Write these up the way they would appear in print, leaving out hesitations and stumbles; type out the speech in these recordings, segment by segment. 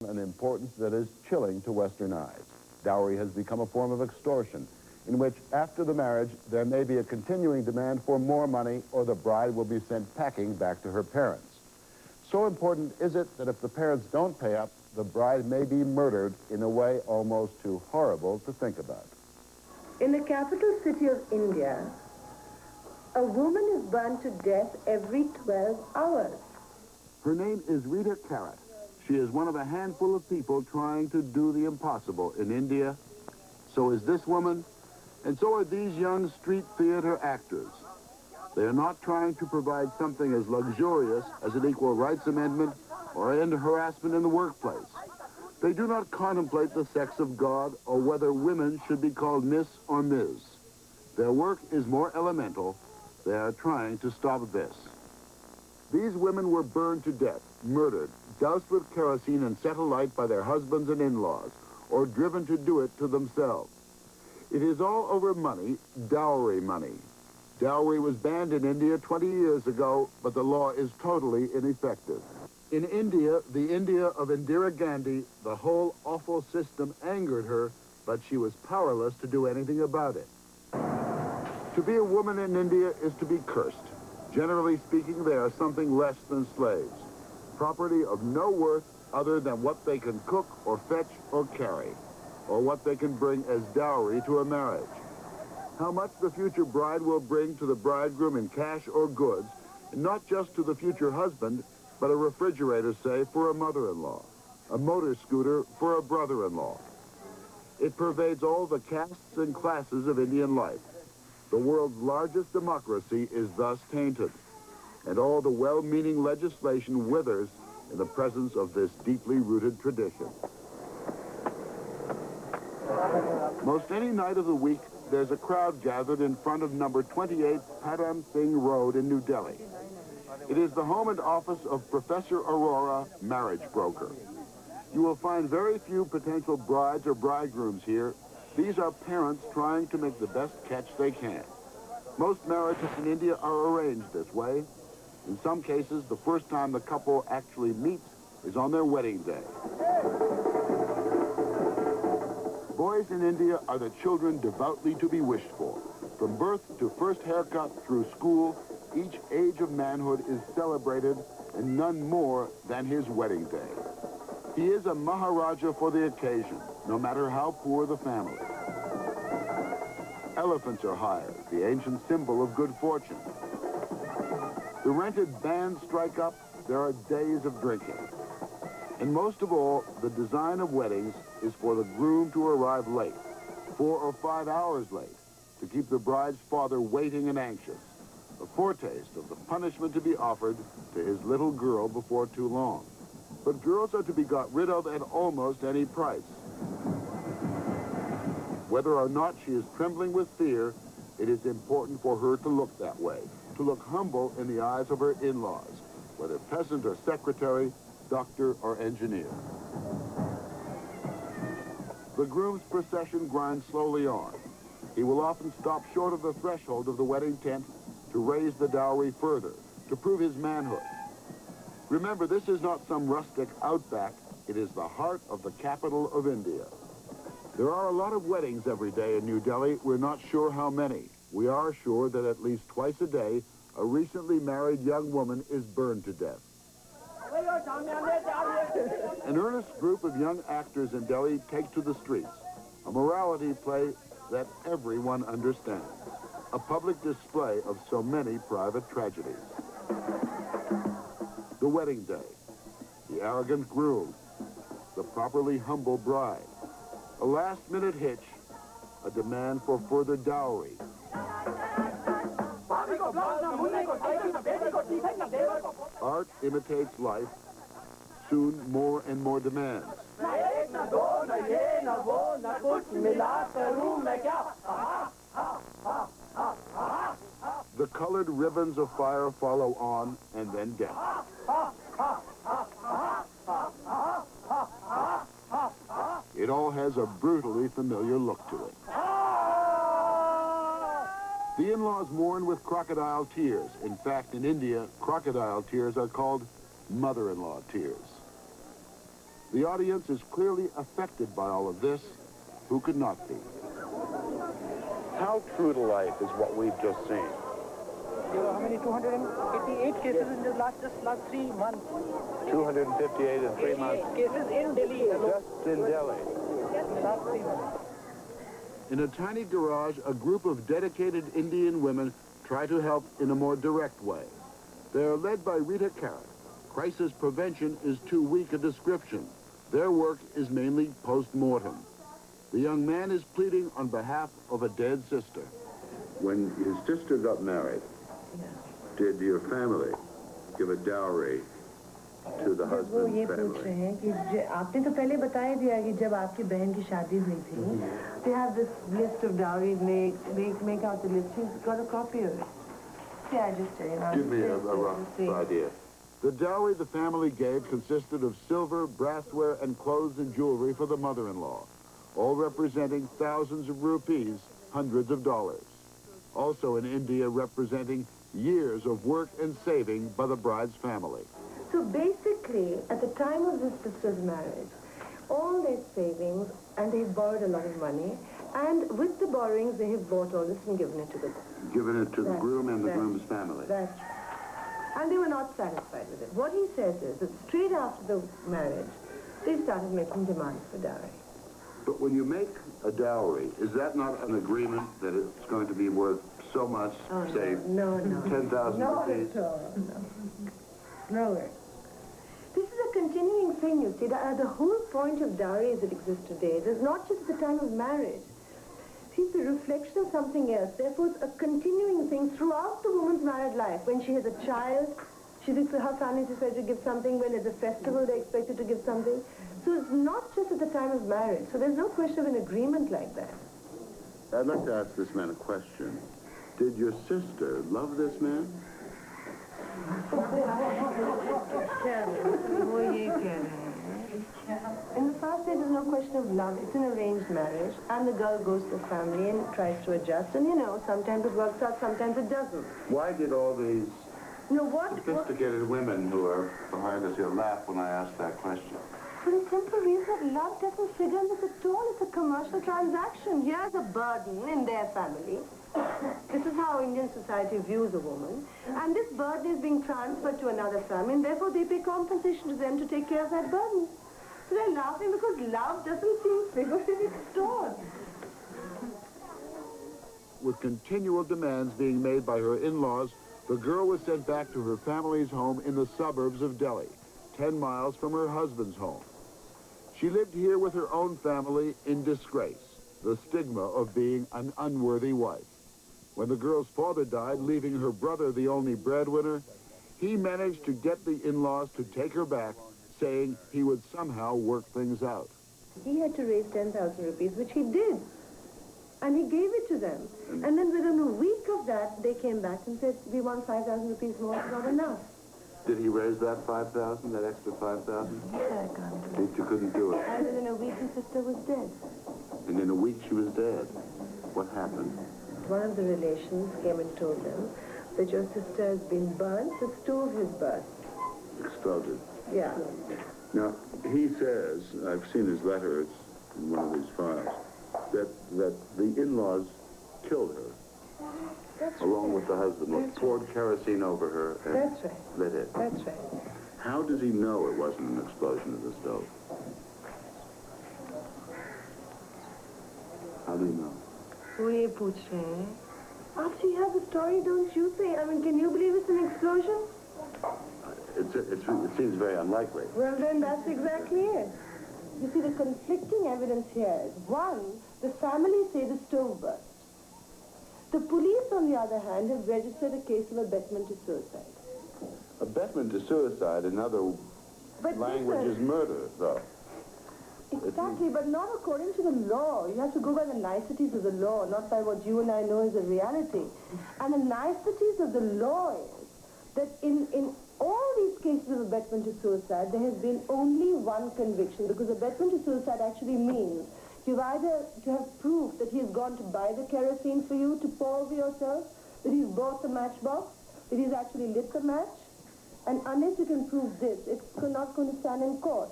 an importance that is chilling to Western eyes. Dowry has become a form of extortion in which, after the marriage, there may be a continuing demand for more money or the bride will be sent packing back to her parents. So important is it that if the parents don't pay up, the bride may be murdered in a way almost too horrible to think about. In the capital city of India, a woman is burned to death every 12 hours. Her name is Rita Carrot. She is one of a handful of people trying to do the impossible in India. So is this woman, and so are these young street theater actors. They are not trying to provide something as luxurious as an equal rights amendment or end harassment in the workplace. They do not contemplate the sex of God or whether women should be called Miss or Ms. Their work is more elemental. They are trying to stop this. These women were burned to death, murdered, doused with kerosene and set alight by their husbands and in-laws, or driven to do it to themselves. It is all over money, dowry money. Dowry was banned in India 20 years ago, but the law is totally ineffective. In India, the India of Indira Gandhi, the whole awful system angered her, but she was powerless to do anything about it. To be a woman in India is to be cursed. Generally speaking, they are something less than slaves, property of no worth other than what they can cook or fetch or carry, or what they can bring as dowry to a marriage. How much the future bride will bring to the bridegroom in cash or goods, and not just to the future husband, but a refrigerator, say, for a mother-in-law, a motor scooter for a brother-in-law. It pervades all the castes and classes of Indian life. The world's largest democracy is thus tainted, and all the well-meaning legislation withers in the presence of this deeply rooted tradition. Most any night of the week, there's a crowd gathered in front of number 28 Padam Singh Road in New Delhi. It is the home and office of Professor Aurora, marriage broker. You will find very few potential brides or bridegrooms here. These are parents trying to make the best catch they can. Most marriages in India are arranged this way. In some cases, the first time the couple actually meets is on their wedding day. Boys in India are the children devoutly to be wished for. From birth to first haircut through school, each age of manhood is celebrated, and none more than his wedding day. He is a Maharaja for the occasion, no matter how poor the family. Elephants are hired, the ancient symbol of good fortune. The rented bands strike up, there are days of drinking. And most of all, the design of weddings is for the groom to arrive late, 4 or 5 hours late, to keep the bride's father waiting and anxious, a foretaste of the punishment to be offered to his little girl before too long. But girls are to be got rid of at almost any price. Whether or not she is trembling with fear, it is important for her to look that way, to look humble in the eyes of her in-laws, whether peasant or secretary, doctor or engineer. The groom's procession grinds slowly on. He will often stop short of the threshold of the wedding tent to raise the dowry further, to prove his manhood. Remember, this is not some rustic outback. It is the heart of the capital of India. There are a lot of weddings every day in New Delhi. We're not sure how many. We are sure that at least twice a day, a recently married young woman is burned to death. An earnest group of young actors in Delhi take to the streets, a morality play that everyone understands, a public display of so many private tragedies. The wedding day, the arrogant groom, the properly humble bride, a last-minute hitch, a demand for further dowry. Art imitates life, soon more and more demands. The colored ribbons of fire follow on, and then death. It all has a brutally familiar look to it. The in-laws mourn with crocodile tears. In fact, in India, crocodile tears are called mother-in-law tears. The audience is clearly affected by all of this. Who could not be? How true to life is what we've just seen? There were how many? 288 cases in the last 3 months. 258 in 3 months. Cases in Delhi alone. Just in Delhi. In the last 3 months. In a tiny garage, a group of dedicated Indian women try to help in a more direct way. They are led by Rita Carrot. Crisis prevention is too weak a description. Their work is mainly post-mortem. The young man is pleading on behalf of a dead sister. When his sister got married, did your family give a dowry to the वो husband's ये पूछ family? रहे हैं कि आपने तो पहले बताया दिया कि जब आपकी बहन की शादी हुई थी, they have this list of dowries. Make out the list. She's got a copy of it. Yeah, just Give me a rough idea. The dowry the family gave consisted of silver, brassware, and clothes and jewelry for the mother-in-law, all representing thousands of rupees, hundreds of dollars. Also in India, representing years of work and saving by the bride's family. So basically, at the time of this sister's marriage, all their savings, and they borrowed a lot of money, and with the borrowings, they have bought all this and given it to the Given it to the groom and the groom's family. That's right. And they were not satisfied with it. What he says is that straight after the marriage, they started making demands for dowry. But when you make a dowry, is that not an agreement that it's going to be worth so much, say, No. 10,000 Not rupees? at all. No way. This is a continuing thing, you see. The whole point of dowry as it exists today is not just the time of marriage. It's a reflection of something else. Therefore, it's a continuing thing throughout the woman's married life. When she has a child, she thinks her family is expected to give something. When there's a festival, they're expected to give something. So it's not just at the time of marriage. So there's no question of an agreement like that. I'd like to ask this man a question. Did your sister love this man? In the first stage, there's no question of love. It's an arranged marriage, and the girl goes to the family and tries to adjust. And, sometimes it works out, sometimes it doesn't. Why did all these What sophisticated women who are behind us here laugh when I asked that question? For the simple reason that love doesn't figure in this at all. It's a commercial transaction. Here's a burden in their family. This is how Indian society views a woman. And this burden is being transferred to another family, and therefore they pay compensation to them to take care of that burden. So they're laughing because love doesn't seem figured in its store. With continual demands being made by her in-laws, the girl was sent back to her family's home in the suburbs of Delhi, 10 miles from her husband's home. She lived here with her own family in disgrace, the stigma of being an unworthy wife. When the girl's father died, leaving her brother the only breadwinner, he managed to get the in-laws to take her back, saying he would somehow work things out. He had to raise 10,000 rupees, which he did. And he gave it to them. And then within a week of that, they came back and said, we want 5,000 rupees more. It's not enough. Did he raise that 5,000, that extra 5,000? He said, I can't do it. You couldn't do it. And within a week, his sister was dead. And in a week she was dead. What happened? One of the relations came and told them that your sister has been burnt, the stove has burst. Exploded. Yeah. Now, he says, I've seen his letter, it's in one of these files, that the in-laws killed her, That's along right. with the husband, That's poured kerosene over her and That's right. lit it. That's right. How does he know it wasn't an explosion of the stove? How do you know? वो ये पूछ रहे हैं. After you have the story, don't you think? I mean, can you believe it's an explosion? It seems very unlikely. Well, then that's exactly it. You see, the conflicting evidence here is, one, the family say the stove burst. The police, on the other hand, have registered a case of abetment to suicide. Abetment to suicide, in other But language, is listen, murder, though. exactly, but not according to the law. You have to go by the niceties of the law, not by what you and I know is a reality. And the niceties of the law is that in all these cases of abetment to suicide, there has been only one conviction, because abetment to suicide actually means you've either to have proof that he has gone to buy the kerosene for you to pour over yourself, that he's bought the matchbox, that he's actually lit the match, and unless you can prove this, it's not going to stand in court.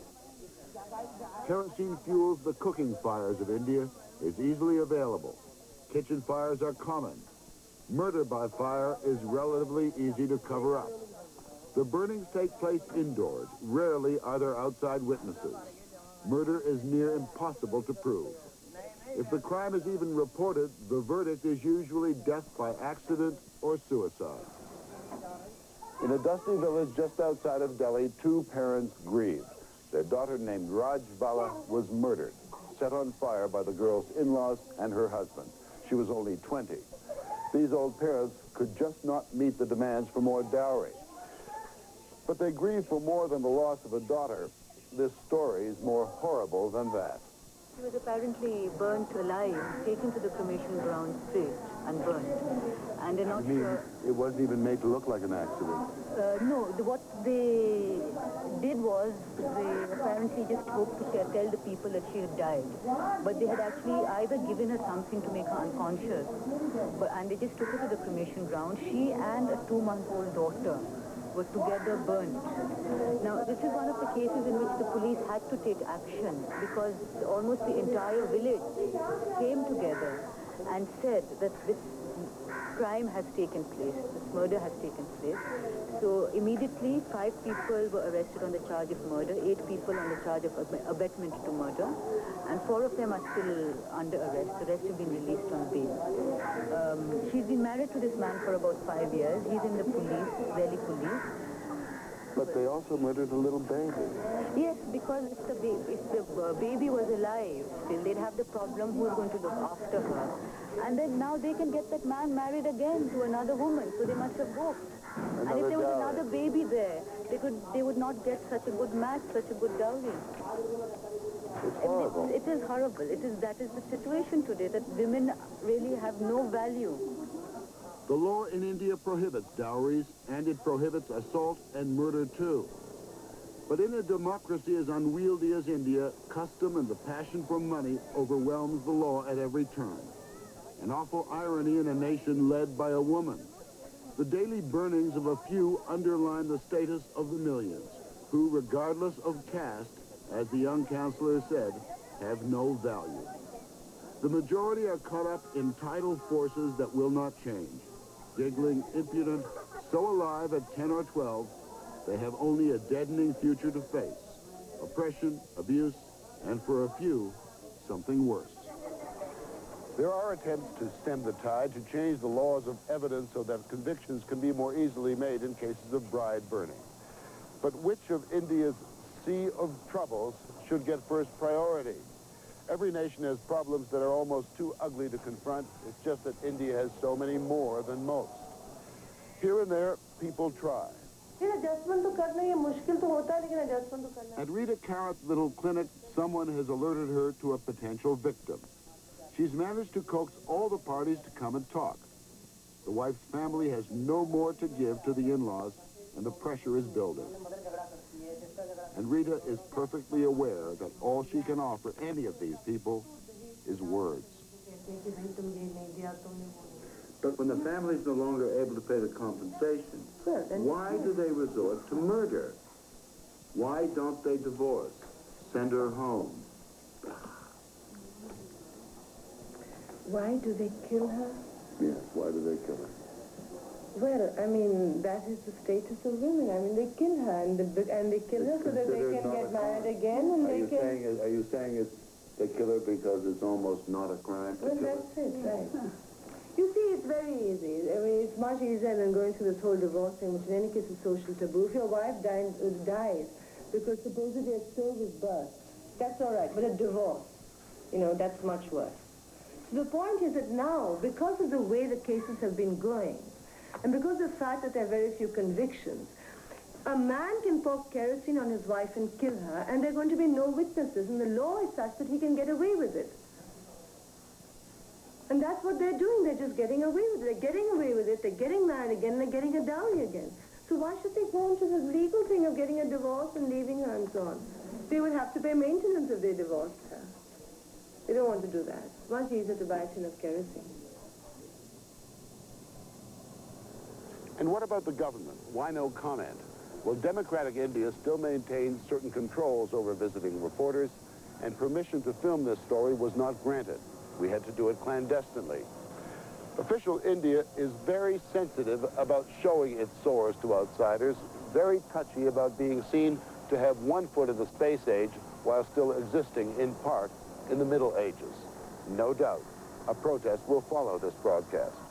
Kerosene fuels the cooking fires of India is easily available. Kitchen fires are common. Murder by fire is relatively easy to cover up. The burnings take place indoors. Rarely are there outside witnesses. Murder is near impossible to prove. If the crime is even reported, the verdict is usually death by accident or suicide. In a dusty village just outside of Delhi, two parents grieved. Their daughter, named Rajbala, was murdered, set on fire by the girl's in-laws and her husband. She was only 20. These old parents could just not meet the demands for more dowry. But they grieve for more than the loss of a daughter. This story is more horrible than that. She was apparently burnt alive, taken to the cremation ground straight and burnt. And they're not sure. It wasn't even made to look like an accident? No, what they did was they apparently just hoped to tell the people that she had died. But they had actually either given her something to make her unconscious, and they just took her to the cremation ground. She and a 2-month-old daughter were together burnt. Now, this is one of the cases in which the police had to take action because almost the entire village came together and said that this crime has taken place, this murder has taken place. So immediately 5 people were arrested on the charge of murder, 8 people on the charge of abetment to murder, and 4 of them are still under arrest. The rest have been released on bail. She's been married to this man for about 5 years. He's in the police, Delhi police. But they also murdered a little baby. Yes, because if the baby was alive, still they'd have the problem who's going to look after her. And then now they can get that man married again to another woman, so they must have both. And if there was another baby there, they would not get such a good match, such a good dowry. It's horrible. It is horrible. That is the situation today, that women really have no value. The law in India prohibits dowries, and it prohibits assault and murder too. But in a democracy as unwieldy as India, custom and the passion for money overwhelms the law at every turn. An awful irony in a nation led by a woman. The daily burnings of a few underline the status of the millions, who, regardless of caste, as the young counselor said, have no value. The majority are caught up in tidal forces that will not change. Giggling, impudent, so alive at 10 or 12, they have only a deadening future to face. Oppression, abuse, and for a few, something worse. There are attempts to stem the tide, to change the laws of evidence so that convictions can be more easily made in cases of bride burning. But which of India's sea of troubles should get first priority? Every nation has problems that are almost too ugly to confront. It's just that India has so many more than most. Here and there, people try. At Rita Carrot's little clinic, someone has alerted her to a potential victim. She's managed to coax all the parties to come and talk. The wife's family has no more to give to the in-laws, and the pressure is building. And Rita is perfectly aware that all she can offer any of these people is words. But when the family's no longer able to pay the compensation, why do they resort to murder? Why don't they divorce? Send her home. Why do they kill her? Yes, why do they kill her? Well, I mean, that is the status of women. I mean, they kill her, and they kill her so that they can get married again, and they can... Are you saying they kill her because it's almost not a crime to well, kill her? that's it, right. You see, it's very easy. I mean, it's much easier than going through this whole divorce thing, which in any case is social taboo. If your wife dies because supposedly a stove is burst, that's all right. But a divorce, that's much worse. So the point is that now, because of the way the cases have been going, and because of the fact that there are very few convictions, a man can pour kerosene on his wife and kill her, and there are going to be no witnesses, and the law is such that he can get away with it. And that's what they're doing. They're just getting away with it. They're getting away with it. They're getting married again, and they're getting a dowry again. So why should they go into the legal thing of getting a divorce and leaving her and so on? They would have to pay maintenance if they divorced her. They don't want to do that. It's much easier to buy a tin of kerosene. And what about the government? Why no comment? Well, democratic India still maintains certain controls over visiting reporters, and permission to film this story was not granted. We had to do it clandestinely. Official India is very sensitive about showing its sores to outsiders, very touchy about being seen to have one foot in the space age while still existing in part in the Middle Ages. No doubt, a protest will follow this broadcast.